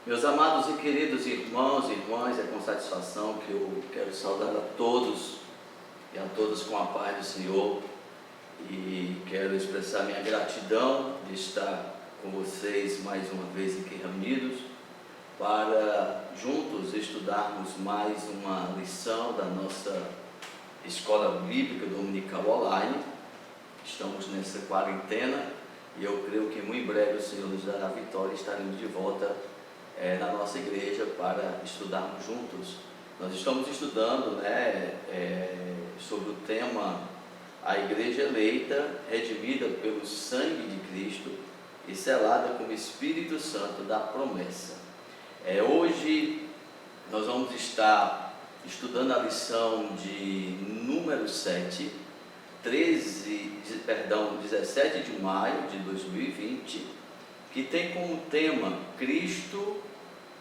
Meus amados e queridos irmãos e irmãs, é com satisfação que eu quero saudar a todos e a todas com a paz do Senhor, e quero expressar minha gratidão de estar com vocês mais uma vez aqui reunidos para juntos estudarmos mais uma lição da nossa Escola Bíblica Dominical Online. Estamos nessa quarentena e eu creio que muito em breve o Senhor nos dará vitória e estaremos de volta na nossa igreja para estudarmos juntos. Nós estamos estudando sobre o tema a igreja eleita, redimida pelo sangue de Cristo e selada com o Espírito Santo da promessa. Hoje nós vamos estar estudando a lição de número 7, 17 de maio de 2020, que tem como tema Cristo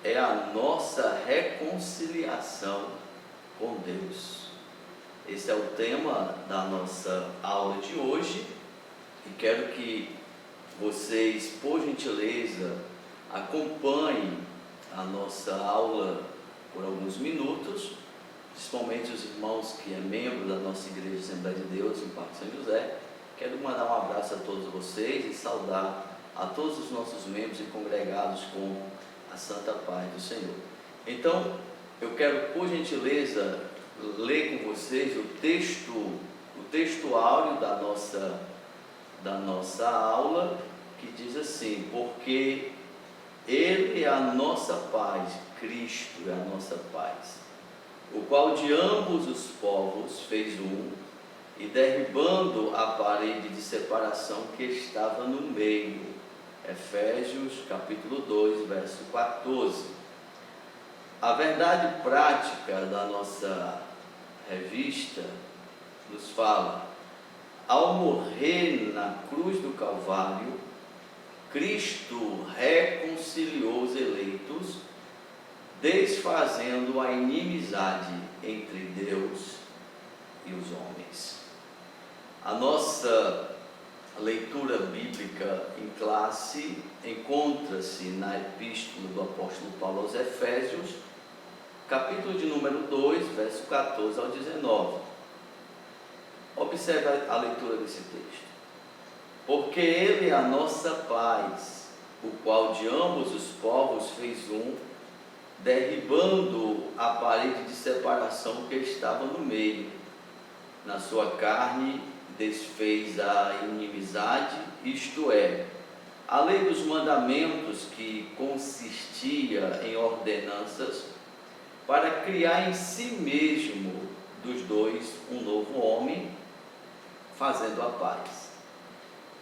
é a nossa reconciliação com Deus. Esse é o tema da nossa aula de hoje e quero que vocês, por gentileza, acompanhem a nossa aula por alguns minutos, principalmente os irmãos que é membro da nossa Igreja Assembleia de Deus em Parque São José. Quero mandar um abraço a todos vocês e saudar a todos os nossos membros e congregados com a santa paz do Senhor. Então, eu quero, por gentileza, ler com vocês o texto áureo da nossa aula, que diz assim: porque Ele é a nossa paz, Cristo é a nossa paz, o qual de ambos os povos fez um, e derribando a parede de separação que estava no meio. Efésios capítulo 2, verso 14. A verdade prática da nossa revista nos fala: ao morrer na cruz do Calvário, Cristo reconciliou os eleitos, desfazendo a inimizade entre Deus e os homens. A nossa leitura bíblica em classe encontra-se na epístola do apóstolo Paulo aos Efésios, capítulo de número 2, verso 14 ao 19. Observe a leitura desse texto. Porque Ele é a nossa paz, o qual de ambos os povos fez um, derribando a parede de separação que estava no meio. Na sua carne desfez a inimizade, isto é, a lei dos mandamentos, que consistia em ordenanças, para criar em si mesmo dos dois um novo homem, fazendo a paz,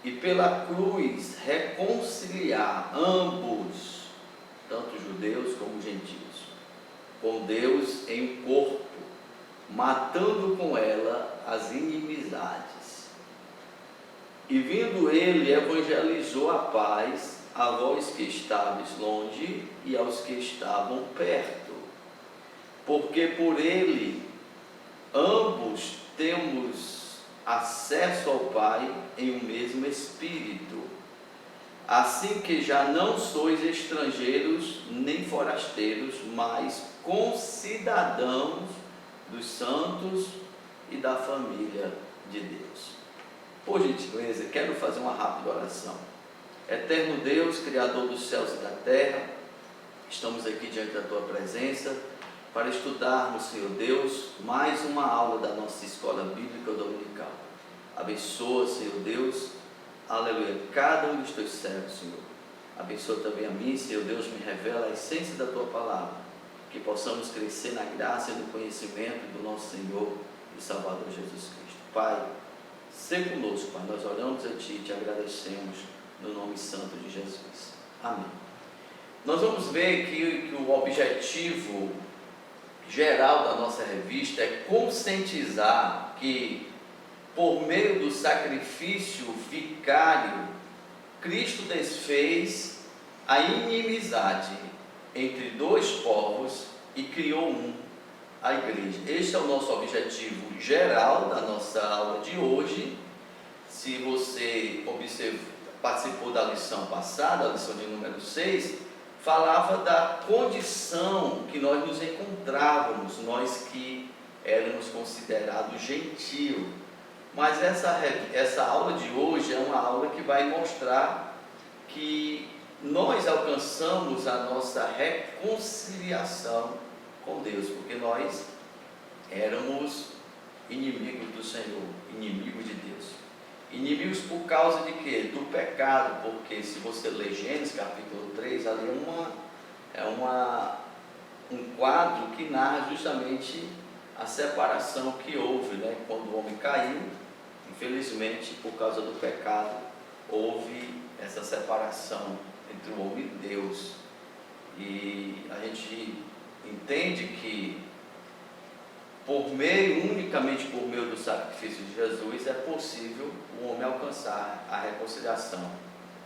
e pela cruz reconciliar ambos, tanto judeus como gentios, com Deus em um corpo, matando com ela as inimizades. E vindo ele, evangelizou a paz a vós que estáveis longe e aos que estavam perto, porque por ele ambos temos acesso ao Pai em um mesmo Espírito. Assim que já não sois estrangeiros nem forasteiros, mas concidadãos dos santos e da família de Deus. Por gentileza, quero fazer uma rápida oração. Eterno Deus, Criador dos céus e da terra, estamos aqui diante da Tua presença para estudarmos, Senhor Deus, mais uma aula da nossa Escola Bíblica Dominical. Abençoa, Senhor Deus, aleluia, cada um dos Teus servos, Senhor. Abençoa também a mim, Senhor Deus, me revela a essência da Tua palavra, que possamos crescer na graça e no conhecimento do nosso Senhor e Salvador Jesus Cristo. Pai, sê conosco, Pai, nós oramos a Ti e Te agradecemos no nome santo de Jesus. Amém. Nós vamos ver que o objetivo geral da nossa revista é conscientizar que, por meio do sacrifício vicário, Cristo desfez a inimizade entre dois povos e criou um, a igreja. Este é o nosso objetivo geral da nossa aula de hoje. Se você participou da lição passada, a lição de número 6, falava da condição que nós nos encontrávamos, nós que éramos considerados gentio. Mas essa aula de hoje é uma aula que vai mostrar que nós alcançamos a nossa reconciliação com Deus, porque nós éramos inimigos do Senhor, inimigos de Deus. Inimigos por causa de quê? Do pecado, porque se você ler Gênesis capítulo 3, ali um quadro que narra justamente a separação que houve, né? Quando o homem caiu, infelizmente, por causa do pecado, houve essa separação entre o homem e Deus. E a gente entende que unicamente por meio do sacrifício de Jesus é possível o homem alcançar a reconciliação,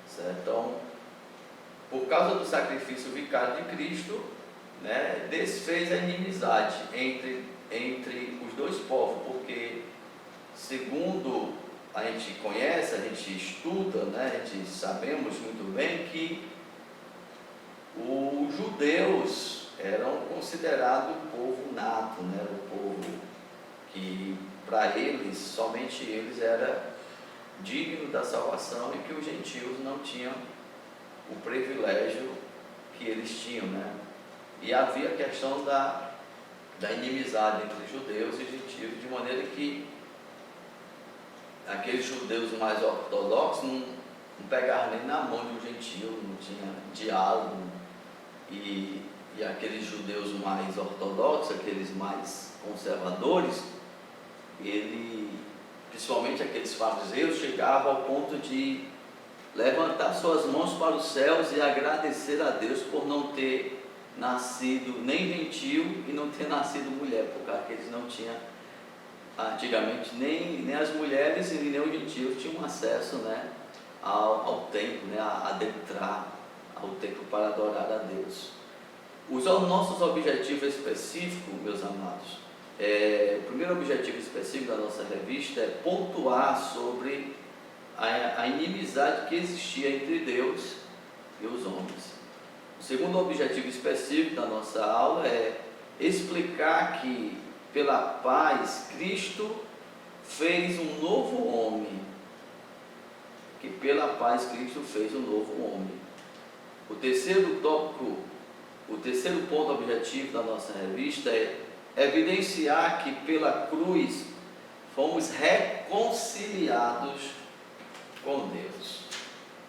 certo? Então, por causa do sacrifício vicário de Cristo, né, desfez a inimizade entre os dois povos, porque segundo a gente conhece, a gente estuda, né, a gente sabemos muito bem que os judeus eram considerados o povo nato, né, o povo que para eles, somente eles era digno da salvação e que os gentios não tinham o privilégio que eles tinham, né? E havia a questão da inimizade entre judeus e gentios, de maneira que aqueles judeus mais ortodoxos não pegavam nem na mão de um gentio, não tinha diálogo, e aqueles judeus mais ortodoxos, aqueles mais conservadores, principalmente aqueles fariseus, chegavam ao ponto de levantar suas mãos para os céus e agradecer a Deus por não ter nascido nem gentio e não ter nascido mulher, porque eles não tinham, antigamente, nem as mulheres e nem os gentios tinham acesso, né, ao templo, né, a adentrar ao templo para adorar a Deus. Os nossos objetivos específicos, meus amados, o primeiro objetivo específico da nossa revista é pontuar sobre a inimizade que existia entre Deus e os homens. O segundo objetivo específico da nossa aula é explicar que pela paz Cristo fez um novo homem. Que pela paz Cristo fez um novo homem. O terceiro ponto objetivo da nossa revista é evidenciar que pela cruz fomos reconciliados com Deus.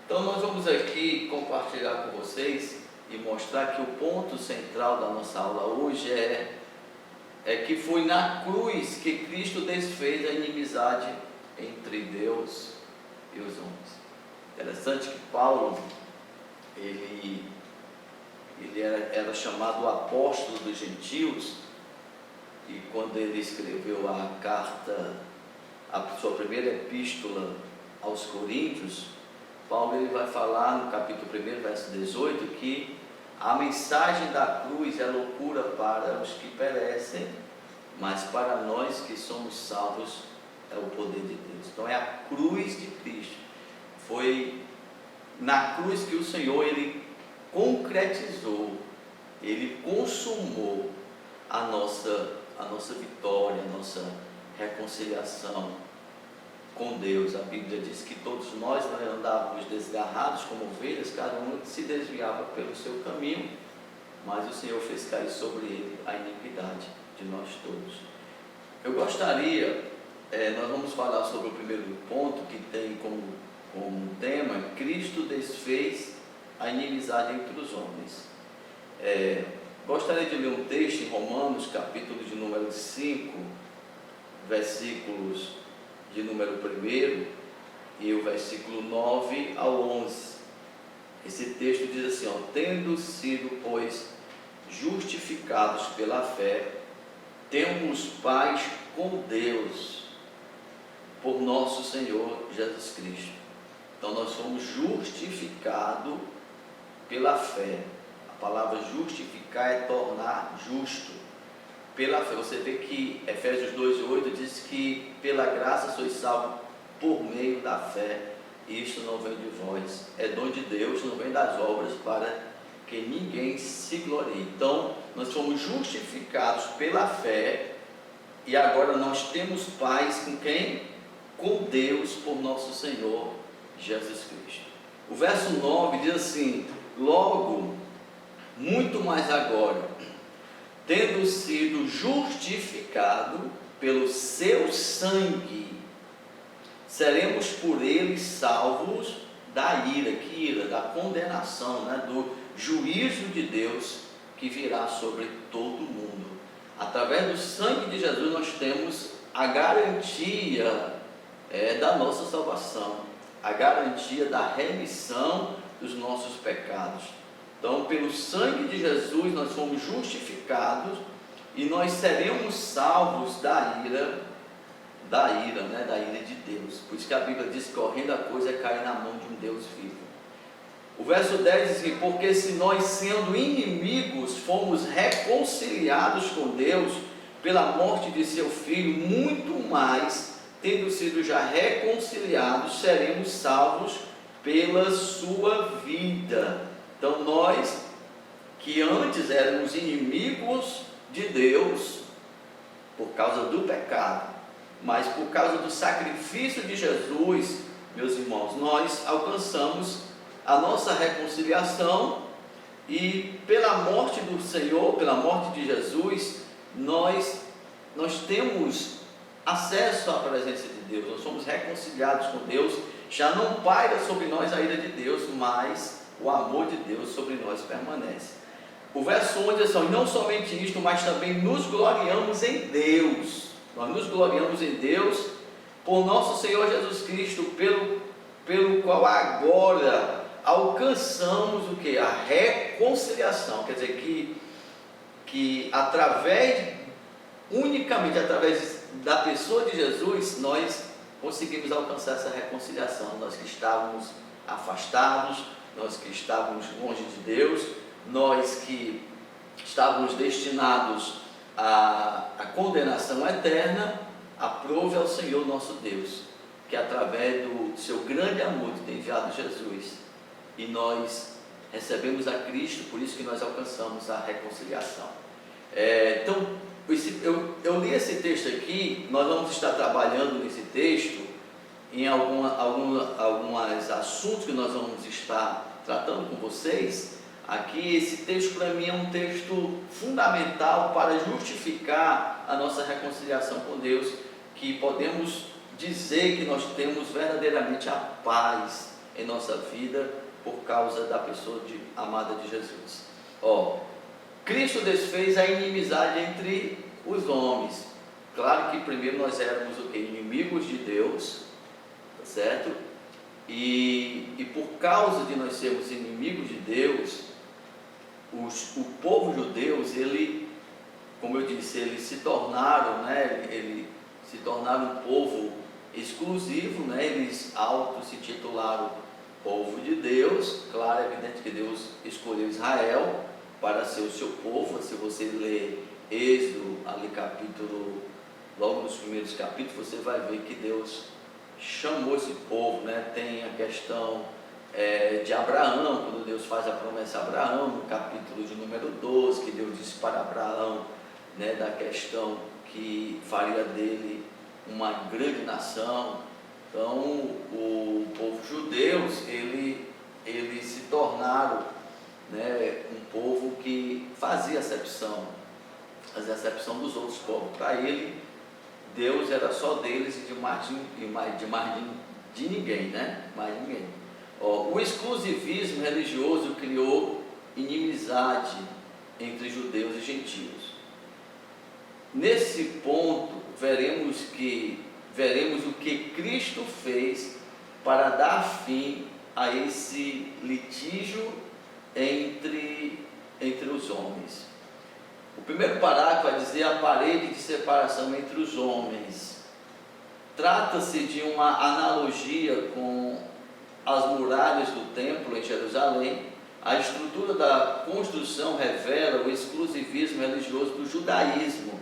Então nós vamos aqui compartilhar com vocês e mostrar que o ponto central da nossa aula hoje é que foi na cruz que Cristo desfez a inimizade entre Deus e os homens. Interessante que Paulo, ele era chamado o apóstolo dos gentios, e quando ele escreveu a carta, a sua primeira epístola aos Coríntios, Paulo ele vai falar no capítulo 1, verso 18, que a mensagem da cruz é loucura para os que perecem, mas para nós que somos salvos é o poder de Deus. Então é a cruz de Cristo. Foi na cruz que o Senhor ele concretizou, ele consumou a nossa vitória, a nossa reconciliação com Deus. A Bíblia diz que todos nós andávamos desgarrados como ovelhas, cada um se desviava pelo seu caminho, mas o Senhor fez cair sobre ele a iniquidade de nós todos. Eu gostaria, nós vamos falar sobre o primeiro ponto, que tem como tema, Cristo desfez a inimizade entre os homens. Gostaria de ler um texto em Romanos, capítulo de número 5, versículos de número 1 e o versículo 9 ao 11. Esse texto diz assim, tendo sido, pois, justificados pela fé, temos paz com Deus, por nosso Senhor Jesus Cristo. Então nós somos justificados pela fé. A palavra justificar é tornar justo. Pela fé, você vê que Efésios 2:8 diz que pela graça sois salvos por meio da fé. Isto não vem de vós, é dom de Deus, não vem das obras, para que ninguém se glorie. Então, nós fomos justificados pela fé e agora nós temos paz com quem? Com Deus, por nosso Senhor Jesus Cristo. O verso 9 diz assim: logo, muito mais agora, tendo sido justificado pelo seu sangue, seremos por ele salvos da ira. Que ira? Da condenação, do juízo de Deus que virá sobre todo mundo. Através do sangue de Jesus nós temos a garantia da nossa salvação, a garantia da remissão dos nossos pecados. Então, pelo sangue de Jesus nós fomos justificados e nós seremos salvos da ira de Deus. Por isso que a Bíblia diz que horrenda coisa é cair na mão de um Deus vivo. O verso 10 diz assim: porque se nós, sendo inimigos, fomos reconciliados com Deus pela morte de seu Filho, muito mais, tendo sido já reconciliados, seremos salvos pela sua vida. Então nós, que antes éramos inimigos de Deus, por causa do pecado, mas por causa do sacrifício de Jesus, meus irmãos, nós alcançamos a nossa reconciliação e pela morte do Senhor, pela morte de Jesus, nós temos acesso à presença de Deus, nós somos reconciliados com Deus, já não paira sobre nós a ira de Deus, mas o amor de Deus sobre nós permanece. O verso 11 diz assim: não somente isto, mas também nos gloriamos em Deus. Nós nos gloriamos em Deus por nosso Senhor Jesus Cristo, pelo qual agora alcançamos o que? A reconciliação. Quer dizer que unicamente através da pessoa de Jesus, nós conseguimos alcançar essa reconciliação. Nós que estávamos afastados, nós que estávamos longe de Deus, nós que estávamos destinados à condenação eterna, aprove ao Senhor nosso Deus, que através do seu grande amor que tem enviado Jesus, e nós recebemos a Cristo, por isso que nós alcançamos a reconciliação. Então, eu li esse texto aqui, nós vamos estar trabalhando nesse texto em alguns assuntos que nós vamos estar tratando com vocês. Aqui, esse texto para mim é um texto fundamental para justificar a nossa reconciliação com Deus, que podemos dizer que nós temos verdadeiramente a paz em nossa vida por causa da pessoa amada de Jesus. Cristo desfez a inimizade entre os homens. Claro que primeiro nós éramos inimigos de Deus, tá certo? E por causa de nós sermos inimigos de Deus, o povo judeu, como eu disse, eles se tornaram, se tornaram um povo exclusivo, eles se titularam povo de Deus. Claro, é evidente que Deus escolheu Israel para ser o seu povo. Se você ler Êxodo, ali logo nos primeiros capítulos, você vai ver que Deus chamou esse povo, Tem a questão de Abraão, quando Deus faz a promessa a Abraão, no capítulo de número 12, que Deus disse para Abraão, da questão que faria dele uma grande nação. Então, o povo judeu, eles se tornaram um povo que fazia acepção dos outros povos. Para ele, Deus era só deles e de ninguém, Mais ninguém. O exclusivismo religioso criou inimizade entre judeus e gentios. Nesse ponto, veremos o que Cristo fez para dar fim a esse litígio entre os homens. O primeiro parágrafo vai dizer a parede de separação entre os homens. Trata-se de uma analogia com as muralhas do templo em Jerusalém. A estrutura da construção revela o exclusivismo religioso do judaísmo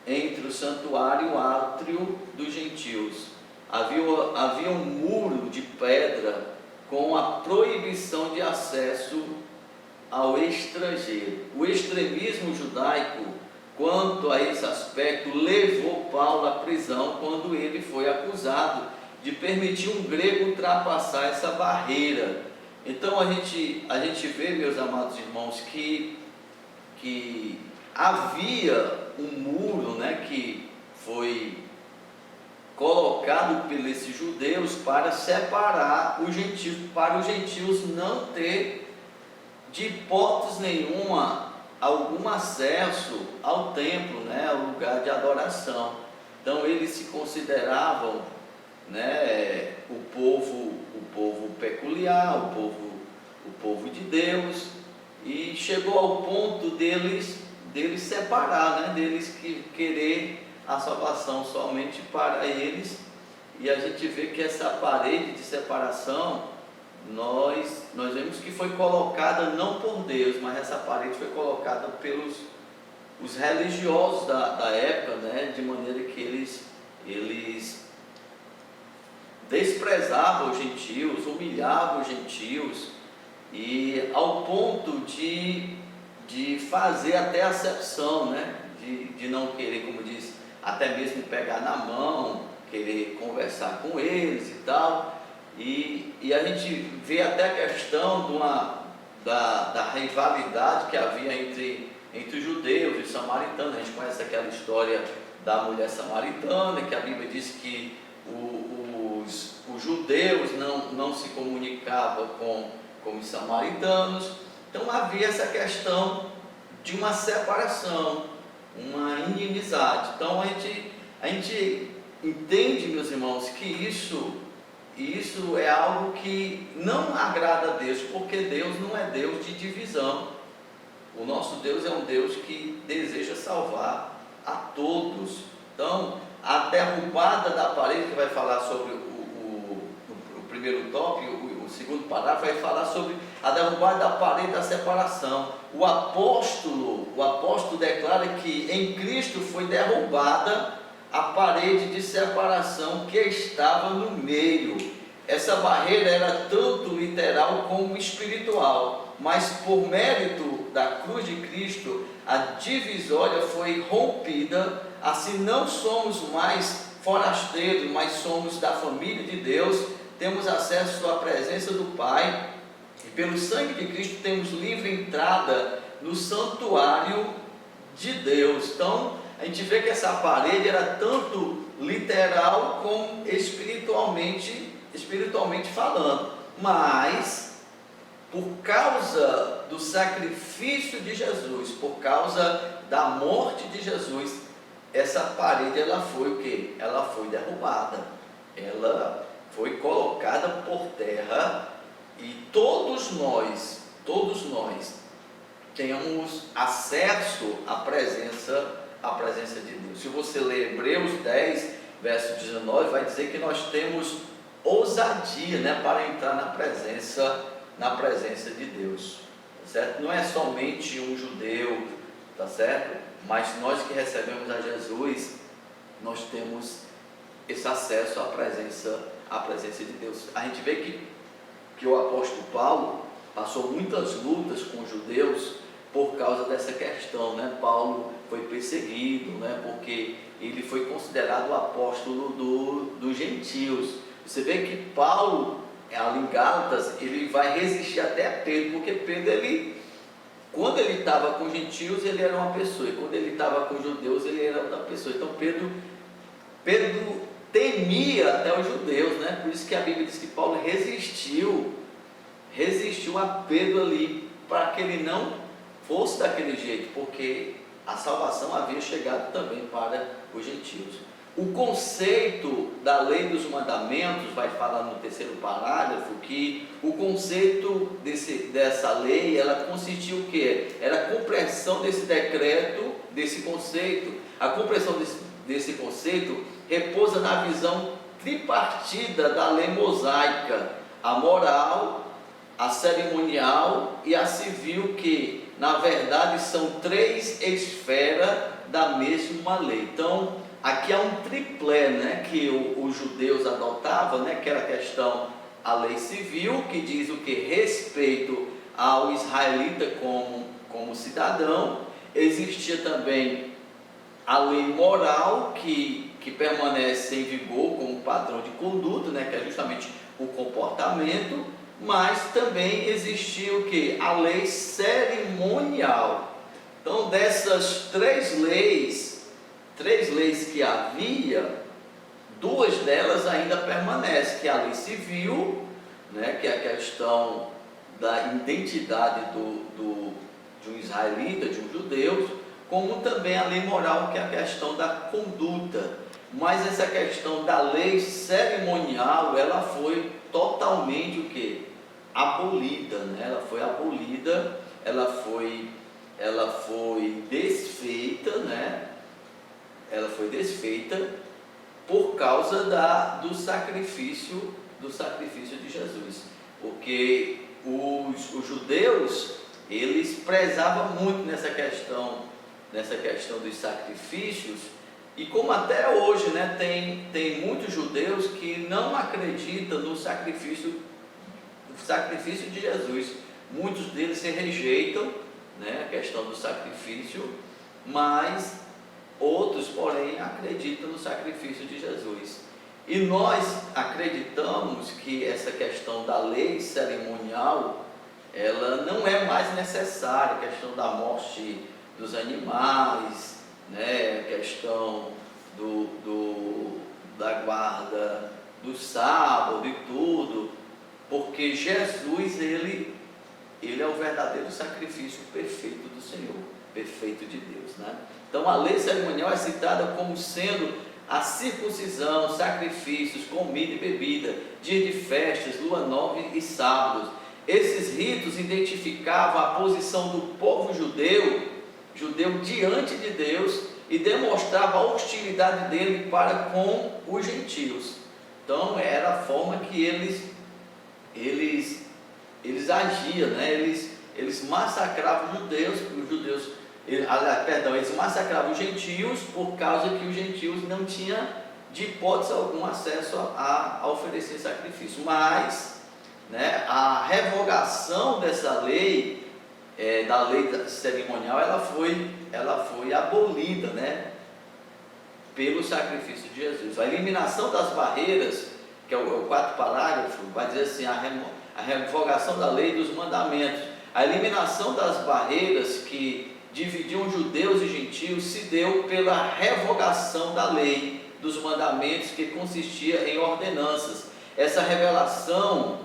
entre o santuário e o átrio dos gentios. Havia um muro de pedra com a proibição de acesso ao estrangeiro. O extremismo judaico, quanto a esse aspecto, levou Paulo à prisão quando ele foi acusado de permitir um grego ultrapassar essa barreira. Então a gente vê, meus amados irmãos, que havia um muro, né, que foi colocado pelos judeus para separar os gentios, para os gentios não ter de hipótese nenhuma algum acesso ao templo, né, ao lugar de adoração. Então eles se consideravam, né, o povo peculiar, o povo de Deus, e chegou ao ponto deles separar, né, deles querer a salvação somente para eles. E a gente vê que essa parede de separação, nós vemos que foi colocada não por Deus, mas essa parede foi colocada pelos os religiosos da época, né, de maneira que eles desprezavam os gentios, humilhavam os gentios, e ao ponto de fazer até acepção, né, de não querer, como diz, até mesmo pegar na mão, querer conversar com eles e tal. E a gente vê até a questão da rivalidade que havia entre os judeus e samaritanos. A gente conhece aquela história da mulher samaritana, que a Bíblia diz que os judeus não se comunicavam com os samaritanos. Então havia essa questão de uma separação, uma inimizade. Então a gente entende, meus irmãos, que isso é algo que não agrada a Deus, porque Deus não é Deus de divisão. O nosso Deus é um Deus que deseja salvar a todos. Então, a derrubada da parede, que vai falar sobre o primeiro tópico, o segundo parágrafo vai falar sobre a derrubada da parede da separação. O apóstolo declara que em Cristo foi derrubada a parede de separação que estava no meio. Essa barreira era tanto literal como espiritual, mas por mérito da cruz de Cristo, a divisória foi rompida. Assim não somos mais forasteiros, mas somos da família de Deus, temos acesso à presença do Pai, e pelo sangue de Cristo temos livre entrada no santuário de Deus. Então, a gente vê que essa parede era tanto literal como espiritualmente falando, mas por causa do sacrifício de Jesus, por causa da morte de Jesus, essa parede ela foi o quê? Ela foi derrubada, ela foi colocada por terra, e todos nós temos acesso à presença de Deus. Se você ler Hebreus 10, verso 19, vai dizer que nós temos ousadia, né, para entrar na presença de Deus, tá certo? Não é somente um judeu, tá certo? Mas nós que recebemos a Jesus, nós temos esse acesso à presença de Deus. A gente vê que o apóstolo Paulo passou muitas lutas com os judeus por causa dessa questão, né? Paulo foi perseguido, né? Porque ele foi considerado o apóstolo dos gentios. Você vê que Paulo, ali em Gálatas, ele vai resistir até Pedro, porque Pedro, quando ele estava com os gentios, ele era uma pessoa, e quando ele estava com os judeus, ele era outra pessoa. Então Pedro temia até os judeus, né? Por isso que a Bíblia diz que Paulo resistiu a Pedro ali, para que ele não fosse daquele jeito, porque a salvação havia chegado também para os gentios. O conceito da lei dos mandamentos, vai falar no terceiro parágrafo, que o conceito dessa lei, ela consistia o quê? Era a compreensão desse decreto, desse conceito. A compreensão desse conceito repousa na visão tripartida da lei mosaica, a moral, a cerimonial e a civil, que na verdade são três esferas da mesma lei. Então aqui há um triplé, né, que os judeus adotavam, né, que era a questão, a lei civil, que diz o que? Respeito ao israelita como cidadão. Existia também a lei moral que permanece em vigor como padrão de conduta, né, que é justamente o comportamento, mas também existia o que? A lei cerimonial. Então, dessas três leis que havia, duas delas ainda permanecem, que é a lei civil, né, que é a questão da identidade de um israelita, de um judeu, como também a lei moral, que é a questão da conduta. Mas essa questão da lei cerimonial, ela foi totalmente o quê? Abolida, né? Ela foi abolida, ela foi desfeita, né? Ela foi desfeita por causa do sacrifício de Jesus, porque os judeus, eles prezavam muito nessa questão dos sacrifícios, e como até hoje, né, tem muitos judeus que não acreditam no sacrifício de Jesus. Muitos deles se rejeitam, né, a questão do sacrifício, mas outros, porém, acreditam no sacrifício de Jesus. E nós acreditamos que essa questão da lei cerimonial, ela não é mais necessária, a questão da morte dos animais, né, a questão da guarda do sábado e tudo, porque Jesus, ele é o verdadeiro sacrifício perfeito do Senhor, perfeito de Deus, né? Então a lei cerimonial é citada como sendo a circuncisão, sacrifícios, comida e bebida, dias de festas, lua nova e sábados. Esses ritos identificavam a posição do povo judeu diante de Deus, e demonstrava a hostilidade dele para com os gentios. Então era a forma que eles agiam, né? Eles massacravam eles massacravam os gentios, por causa que os gentios não tinham de hipótese alguma acesso a oferecer sacrifício. Mas, né, a revogação dessa lei, da lei cerimonial, ela foi abolida, né, pelo sacrifício de Jesus. A eliminação das barreiras, que é o quarto parágrafo, vai dizer assim: a revogação da lei dos mandamentos. A eliminação das barreiras que dividiam judeus e gentios se deu pela revogação da lei dos mandamentos, que consistia em ordenanças. Essa revelação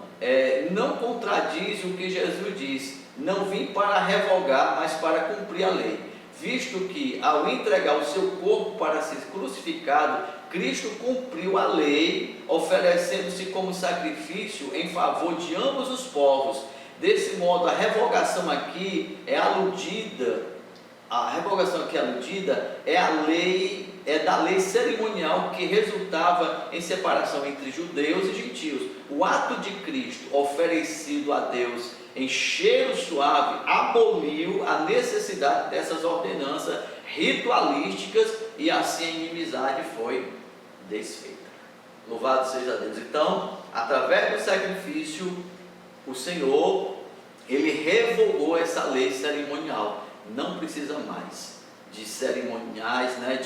não contradiz o que Jesus disse: não vim para revogar, mas para cumprir a lei, visto que, ao entregar o seu corpo para ser crucificado, Cristo cumpriu a lei, oferecendo-se como sacrifício em favor de ambos os povos. Desse modo, a revogação aqui aludida é da lei cerimonial, que resultava em separação entre judeus e gentios. O ato de Cristo oferecido a Deus em cheiro suave aboliu a necessidade dessas ordenanças ritualísticas, e assim a inimizade foi desfeita. Louvado seja Deus. Então, através do sacrifício, o Senhor, ele revogou essa lei cerimonial. Não precisa mais de cerimoniais, né,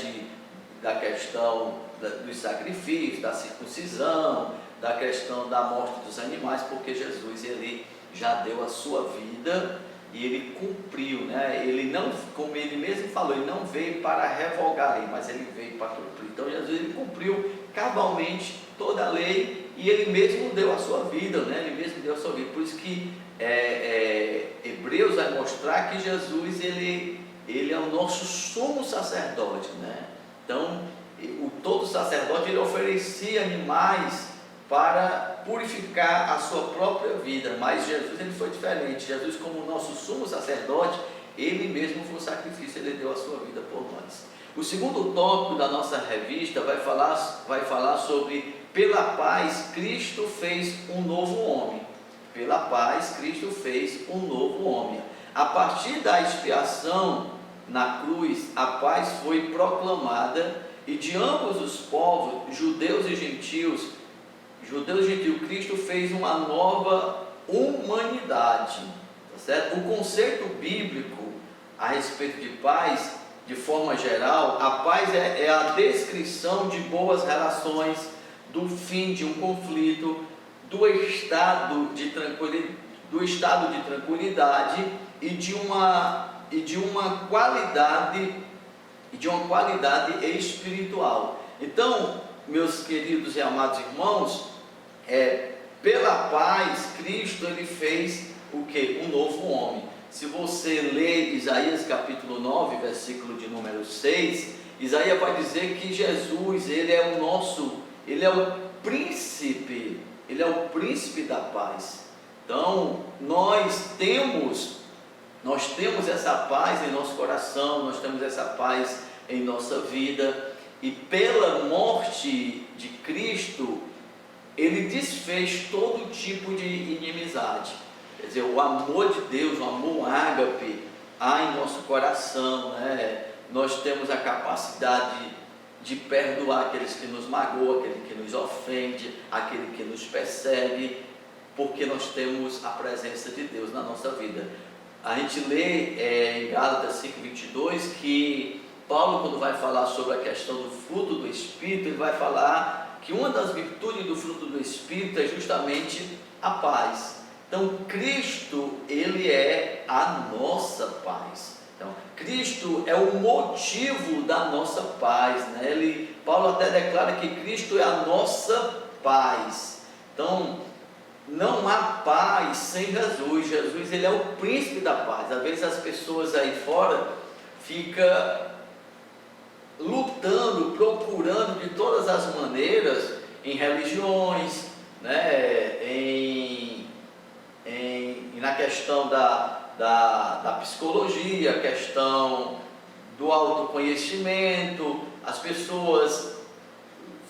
da questão dos sacrifícios, da circuncisão, da questão da morte dos animais, porque Jesus, ele já deu a sua vida e ele cumpriu, né? Ele não, como ele mesmo falou, ele não veio para revogar a lei, mas ele veio para cumprir. Então Jesus, ele cumpriu cabalmente toda a lei, e ele mesmo deu a sua vida, né? Ele mesmo deu a sua vida. Por isso que Hebreus vai mostrar que Jesus, ele é o nosso sumo sacerdote, né? Então, todo sacerdote, ele oferecia animais para purificar a sua própria vida, mas Jesus, ele foi diferente. Jesus, como nosso sumo sacerdote, ele mesmo foi o sacrifício, ele deu a sua vida por nós. O segundo tópico da nossa revista vai falar sobre: pela paz Cristo fez um novo homem. Pela paz Cristo fez um novo homem. A partir da expiação na cruz, a paz foi proclamada, e de ambos os povos, judeus e gentios, Cristo fez uma nova humanidade, tá certo? O conceito bíblico a respeito de paz, de forma geral, a paz é a descrição de boas relações, do fim de um conflito, do estado de tranquilidade e de uma qualidade espiritual. Então, meus queridos e amados irmãos, pela paz, Cristo ele fez o que? Um novo homem. Se você ler Isaías capítulo 9, versículo de número 6, Isaías vai dizer que Jesus, ele é o príncipe da paz. Então, nós temos essa paz em nosso coração, nós temos essa paz em nossa vida, e pela morte de Cristo, ele desfez todo tipo de inimizade. Quer dizer, o amor de Deus, o amor ágape, há em nosso coração, né? Nós temos a capacidade de perdoar aqueles que nos magoam, aquele que nos ofende, aquele que nos persegue, porque nós temos a presença de Deus na nossa vida. A gente lê em Gálatas 5:22 que Paulo, quando vai falar sobre a questão do fruto do Espírito, ele vai falar que uma das virtudes do fruto do Espírito é justamente a paz. Então, Cristo, ele é a nossa paz. Então, Cristo é o motivo da nossa paz, né? Paulo até declara que Cristo é a nossa paz. Então, não há paz sem Jesus. Jesus, ele é o príncipe da paz. Às vezes as pessoas aí fora ficam lutando, procurando de todas as maneiras, em religiões, né? Na questão da psicologia, a questão do autoconhecimento. As pessoas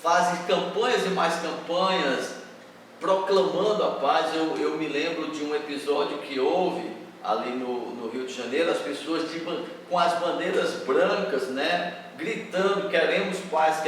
fazem campanhas e mais campanhas proclamando a paz. Eu me lembro de um episódio que houve ali no Rio de Janeiro, as pessoas com as bandeiras brancas, né, gritando: queremos paz,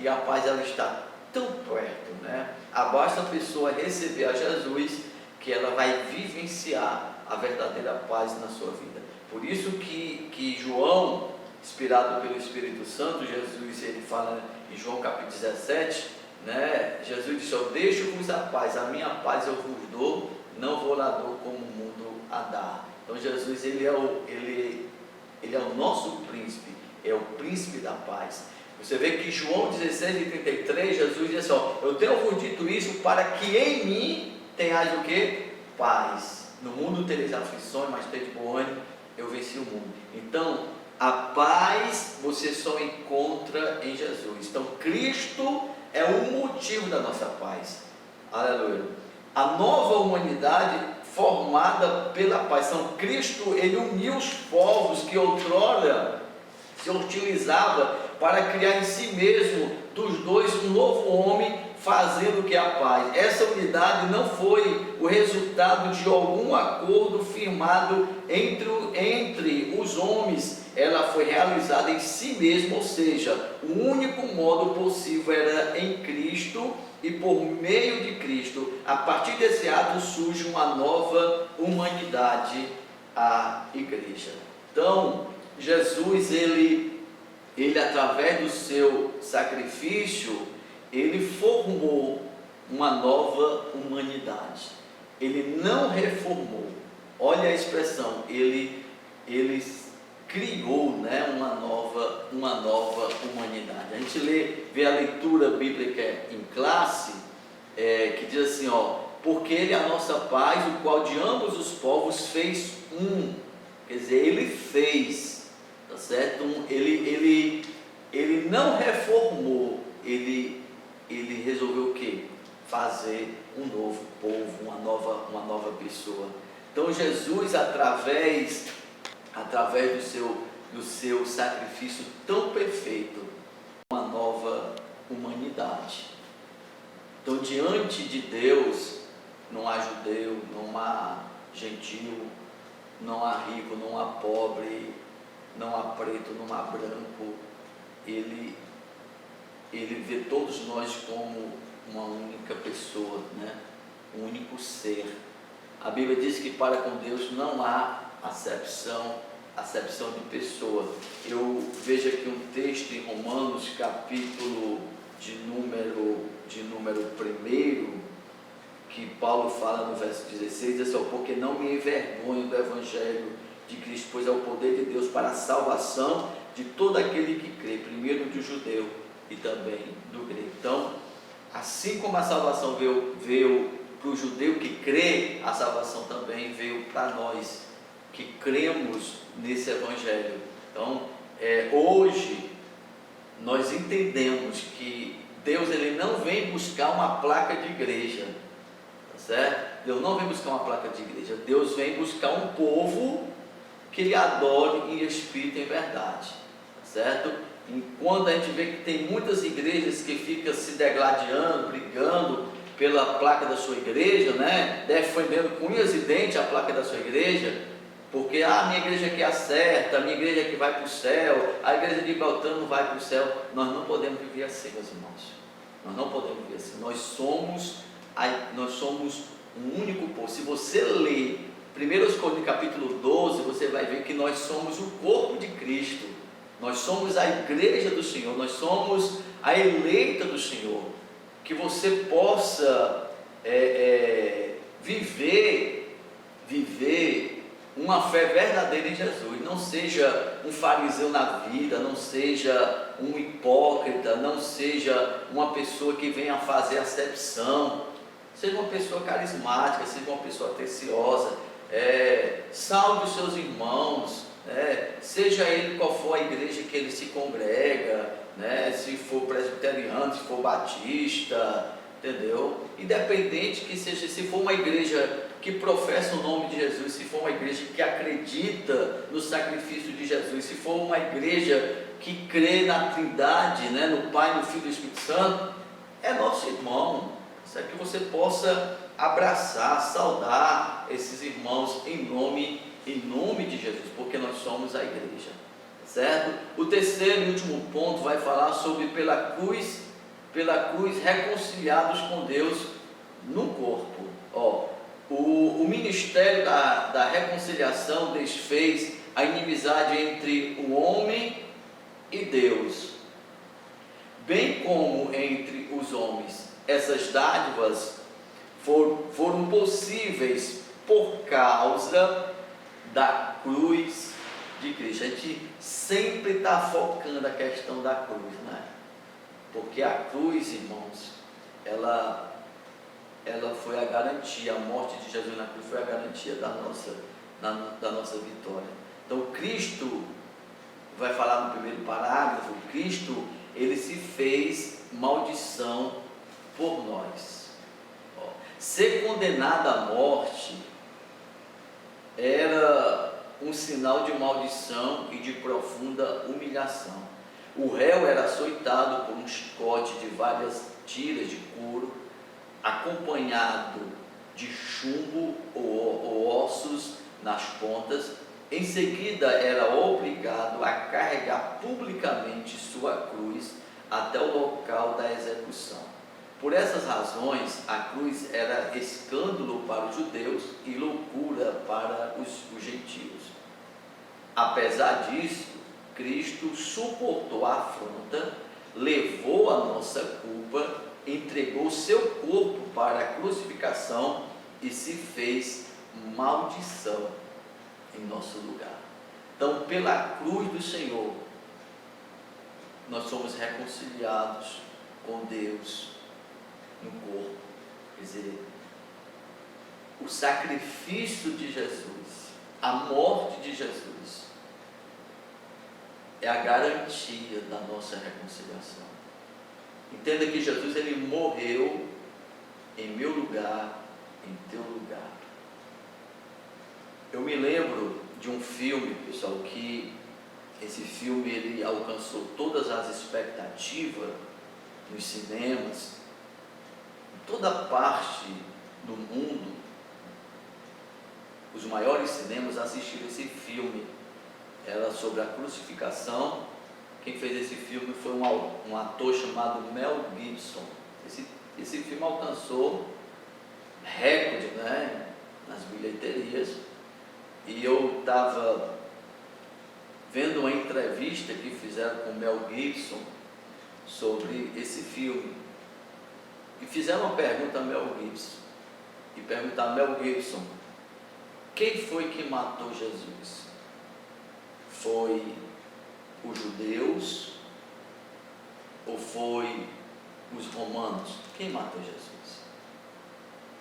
e a paz ela está tão perto, né? Basta a pessoa receber a Jesus, que ela vai vivenciar a verdadeira paz na sua vida. Por isso que João, inspirado pelo Espírito Santo, Jesus, ele fala em João capítulo 17, né? Jesus disse: eu deixo-vos a paz, a minha paz eu vos dou, não vou lá dou como o mundo a dá. Então Jesus, ele é o nosso príncipe, é o príncipe da paz. Você vê que João 16:33, Jesus diz assim: eu tenho-vos dito isso para que em mim tenhais o que? Paz. No mundo tereis aflições, mas tende bom ânimo, eu venci o mundo. Então, a paz você só encontra em Jesus. Então, Cristo é o motivo da nossa paz. Aleluia. A nova humanidade formada pela paz. Então, Cristo, ele uniu os povos que outrora se utilizava para criar em si mesmo dos dois um novo homem, fazendo que a paz. Essa unidade não foi o resultado de algum acordo firmado entre os homens, ela foi realizada em si mesma, ou seja, o único modo possível era em Cristo, e por meio de Cristo, a partir desse ato surge uma nova humanidade, a igreja. Então, Jesus, ele através do seu sacrifício, ele formou uma nova humanidade. Ele não reformou. Olha a expressão, ele criou, né, uma nova humanidade. A gente vê a leitura bíblica em classe, que diz assim, porque ele é a nossa paz, o qual de ambos os povos fez um. Quer dizer, ele fez, tá certo? Ele não reformou, ele resolveu o quê? Fazer um novo povo, uma nova pessoa. Então Jesus, através do seu sacrifício tão perfeito, uma nova humanidade. Então, diante de Deus, não há judeu, não há gentil, não há rico, não há pobre, não há preto, não há branco. Ele vê todos nós como uma única pessoa, né? Um único ser. A Bíblia diz que para com Deus não há acepção de pessoa. Eu vejo aqui um texto em Romanos, capítulo de número 1, que Paulo fala no verso 16, diz assim: porque não me envergonho do Evangelho de Cristo, pois é o poder de Deus para a salvação de todo aquele que crê, primeiro do judeu e também do grego. Então, assim como a salvação veio para o judeu que crê, a salvação também veio para nós que cremos nesse Evangelho. Então, hoje nós entendemos que Deus ele não vem buscar uma placa de igreja, tá certo? Deus não vem buscar uma placa de igreja. Deus vem buscar um povo que lhe adore em espírito e em verdade, tá certo? Enquanto a gente vê que tem muitas igrejas que ficam se degladiando, brigando pela placa da sua igreja, né? Defendendo com unhas e dentes a placa da sua igreja, porque a minha igreja que acerta, a minha igreja que vai para o céu, a igreja de Beltrano não vai para o céu. Nós não podemos viver assim, meus irmãos. Nós não podemos viver assim. Nós somos um único povo. Se você ler 1 Coríntios capítulo 12, você vai ver que nós somos o corpo de Cristo. Nós somos a igreja do Senhor, nós somos a eleita do Senhor. Que você possa viver uma fé verdadeira em Jesus. Não seja um fariseu na vida, não seja um hipócrita, não seja uma pessoa que venha fazer acepção. Seja uma pessoa carismática, seja uma pessoa atenciosa. Salve os seus irmãos, seja ele qual for a igreja que ele se congrega, se for presbiteriano, se for batista, entendeu? Independente que seja, se for uma igreja que professa o nome de Jesus, se for uma igreja que acredita no sacrifício de Jesus, se for uma igreja que crê na Trindade, no Pai, no Filho e no Espírito Santo, é nosso irmão. Isso é que você possa abraçar, saudar esses irmãos em nome de Jesus, porque nós somos a igreja, certo? O terceiro e último ponto vai falar sobre pela cruz reconciliados com Deus no corpo. O ministério da reconciliação desfez a inimizade entre o homem e Deus, bem como entre os homens. Essas dádivas foram possíveis por causa da cruz de Cristo. A gente sempre está focando a questão da cruz, né? Porque a cruz, irmãos, ela foi a garantia, a morte de Jesus na cruz foi a garantia da nossa vitória. Então Cristo, vai falar no primeiro parágrafo, Cristo, ele se fez maldição por nós. Ser condenado à morte era um sinal de maldição e de profunda humilhação. O réu era açoitado por um chicote de várias tiras de couro, acompanhado de chumbo ou ossos nas pontas. Em seguida era obrigado a carregar publicamente sua cruz até o local da execução. Por essas razões, a cruz era escândalo para os judeus e loucura para os gentios. Apesar disso, Cristo suportou a afronta, levou a nossa culpa, entregou seu corpo para a crucificação e se fez maldição em nosso lugar. Então, pela cruz do Senhor, nós somos reconciliados com Deus no corpo. Quer dizer, o sacrifício de Jesus, a morte de Jesus, é a garantia da nossa reconciliação. Entenda que Jesus, ele morreu em meu lugar, em teu lugar. Eu me lembro de um filme, pessoal, que esse filme ele alcançou todas as expectativas nos cinemas, em toda parte do mundo. Os maiores cinemas assistiram esse filme. Era sobre a crucificação. Quem fez esse filme foi um ator chamado Mel Gibson. Esse filme alcançou recorde, nas bilheterias, e eu estava vendo uma entrevista que fizeram com Mel Gibson sobre esse filme, e fizeram uma pergunta a Mel Gibson, e perguntaram a Mel Gibson: quem foi que matou Jesus? Foi os judeus ou foi os romanos? Quem matou Jesus?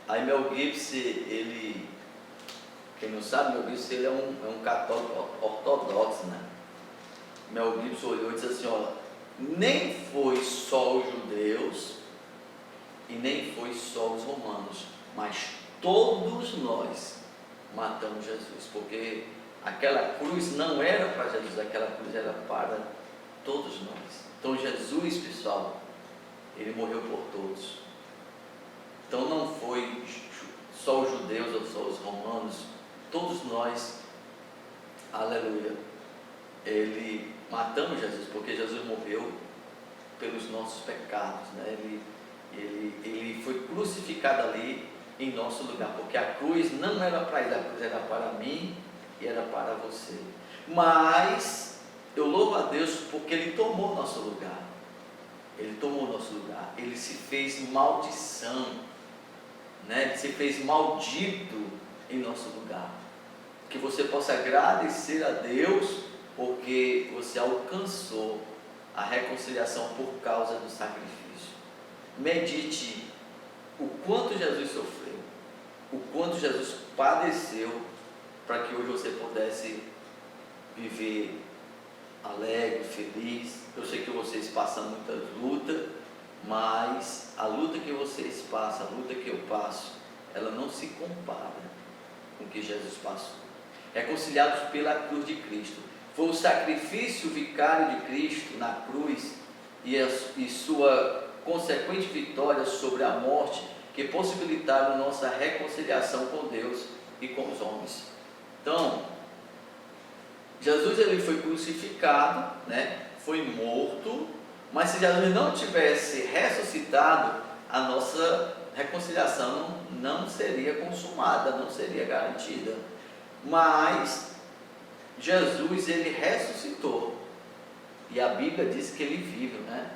Aí Mel Gibson, ele, quem não sabe, Mel Gibson, ele é um católico ortodoxo, né? Mel Gibson olhou e disse assim: ó, nem foi só os judeus e nem foi só os romanos, mas todos nós matamos Jesus, porque aquela cruz não era para Jesus, aquela cruz era para todos nós. Então Jesus, pessoal, ele morreu por todos. Então não foi só os judeus ou só os romanos, todos nós, aleluia, ele matamos Jesus, porque Jesus morreu pelos nossos pecados, né? Ele foi crucificado ali em nosso lugar, porque a cruz não era para ele, a cruz era para mim e era para você. Mas eu louvo a Deus porque ele tomou nosso lugar. Ele tomou nosso lugar. Ele se fez maldição, né? Ele se fez maldito em nosso lugar. Que você possa agradecer a Deus porque você alcançou a reconciliação por causa do sacrifício. Medite o quanto Jesus sofreu, o quanto Jesus padeceu, para que hoje você pudesse viver alegre, feliz. Eu sei que vocês passam muitas lutas, mas a luta que vocês passam, a luta que eu passo, ela não se compara com o que Jesus passou. Reconciliados pela cruz de Cristo. Foi o sacrifício vicário de Cristo na cruz e sua consequente vitória sobre a morte que possibilitaram nossa reconciliação com Deus e com os homens. Então, Jesus, ele foi crucificado, né? Foi morto, mas se Jesus não tivesse ressuscitado, a nossa reconciliação não seria consumada, não seria garantida. Mas Jesus, ele ressuscitou, e a Bíblia diz que ele vive, né?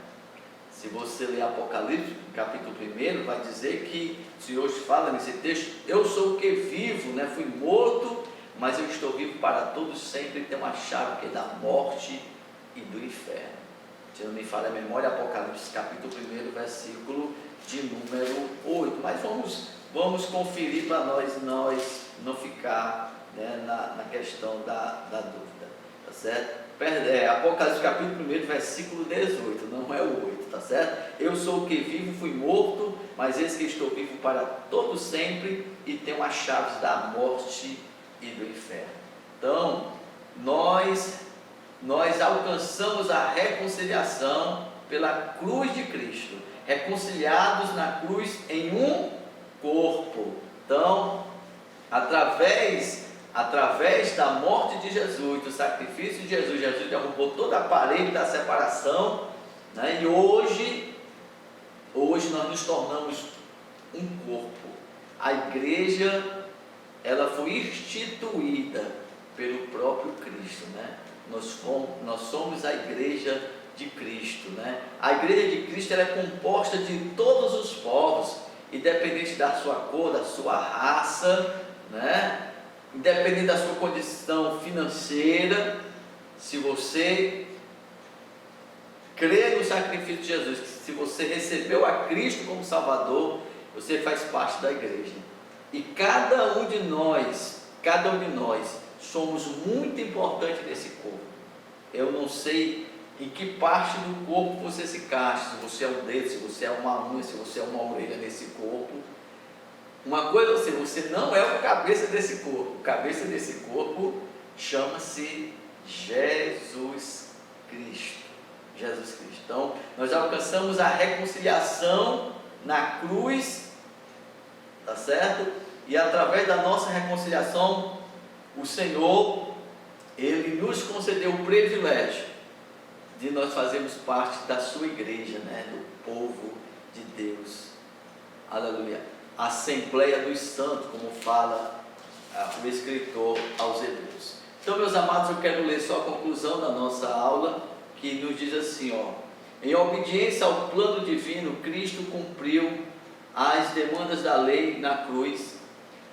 Se você ler Apocalipse, capítulo 1, vai dizer que o Senhor fala nesse texto: eu sou o que vivo, né? Fui morto, mas eu estou vivo para todos sempre. Tem uma chave que é da morte e do inferno. Se não me falha a memória, Apocalipse capítulo 1, versículo de número 8. Mas vamos conferir para nós não ficar, né, na questão da dúvida, tá certo? Apocalipse capítulo 1, versículo 18, não é o 8, tá certo? Eu sou o que vivo, fui morto, mas eis que estou vivo para todo sempre e tenho as chaves da morte e do inferno. Então, nós alcançamos a reconciliação pela cruz de Cristo, reconciliados na cruz em um corpo. Então, através da morte de Jesus, do sacrifício de Jesus, Jesus derrubou toda a parede da separação, né? E hoje nós nos tornamos um corpo. A igreja, ela foi instituída pelo próprio Cristo, né? Nós somos a igreja de Cristo, né? A igreja de Cristo, ela é composta de todos os povos, independente da sua cor, da sua raça, né? Independente da sua condição financeira. Se você crê no sacrifício de Jesus, se você recebeu a Cristo como Salvador, você faz parte da igreja. E cada um de nós somos muito importantes nesse corpo. Eu não sei em que parte do corpo você se encaixa, se você é um dedo, se você é uma unha, se você é uma orelha nesse corpo. Uma coisa, você não é o cabeça desse corpo. O cabeça desse corpo chama-se Jesus Cristo. Jesus Cristo. Então, nós alcançamos a reconciliação na cruz, tá certo? E através da nossa reconciliação, o Senhor, Ele nos concedeu o privilégio de nós fazermos parte da sua igreja, né? Do povo de Deus. Aleluia. Assembleia dos Santos, como fala o escritor aos Hebreus. Então, meus amados, eu quero ler só a conclusão da nossa aula, que nos diz assim, em obediência ao plano divino, Cristo cumpriu as demandas da lei na cruz.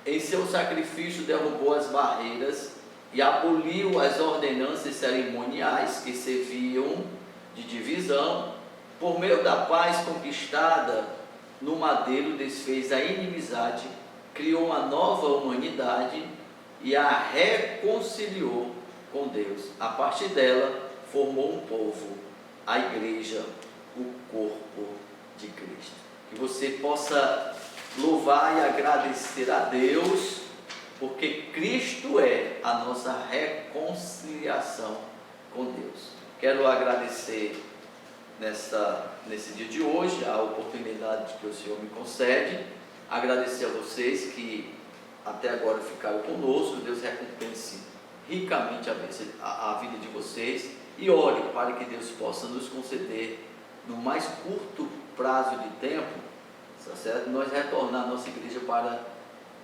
Em seu sacrifício derrubou as barreiras e aboliu as ordenanças cerimoniais que serviam de divisão. Por meio da paz conquistada no madeiro, desfez a inimizade, criou uma nova humanidade e a reconciliou com Deus. A partir dela, formou um povo, a igreja, o corpo de Cristo. Que você possa louvar e agradecer a Deus, porque Cristo é a nossa reconciliação com Deus. Quero agradecer nesse dia de hoje a oportunidade que o Senhor me concede, agradecer a vocês que até agora ficaram conosco. Deus recompense ricamente a vida de vocês, e ore para que Deus possa nos conceder, no mais curto prazo de tempo, tá certo? Nós retornar à nossa igreja para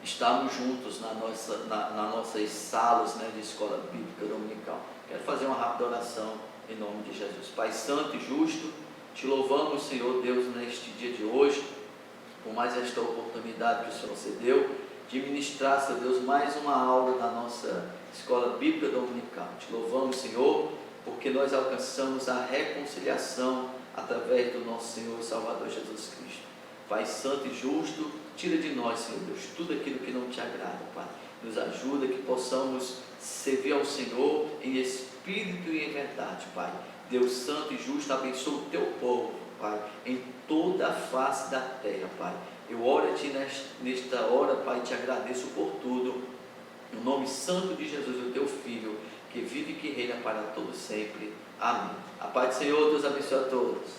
estarmos juntos nas nossas salas, né, de escola bíblica dominical. Quero fazer uma rápida oração em nome de Jesus. Pai santo e justo, te louvamos, Senhor Deus, neste dia de hoje, por mais esta oportunidade que o Senhor cedeu de ministrar, Senhor Deus, mais uma aula da nossa escola bíblica dominical. Te louvamos, Senhor, porque nós alcançamos a reconciliação através do nosso Senhor e Salvador Jesus Cristo. Pai santo e justo, tira de nós, Senhor Deus, tudo aquilo que não te agrada, Pai. Nos ajuda que possamos servir ao Senhor em espírito e em verdade, Pai. Deus santo e justo, abençoa o teu povo, Pai, em toda a face da terra, Pai. Eu oro a Ti nesta hora, Pai, te agradeço por tudo, no nome santo de Jesus, o Teu Filho, que vive e que reina para todo sempre. Amém. A paz do Senhor, Deus abençoe a todos.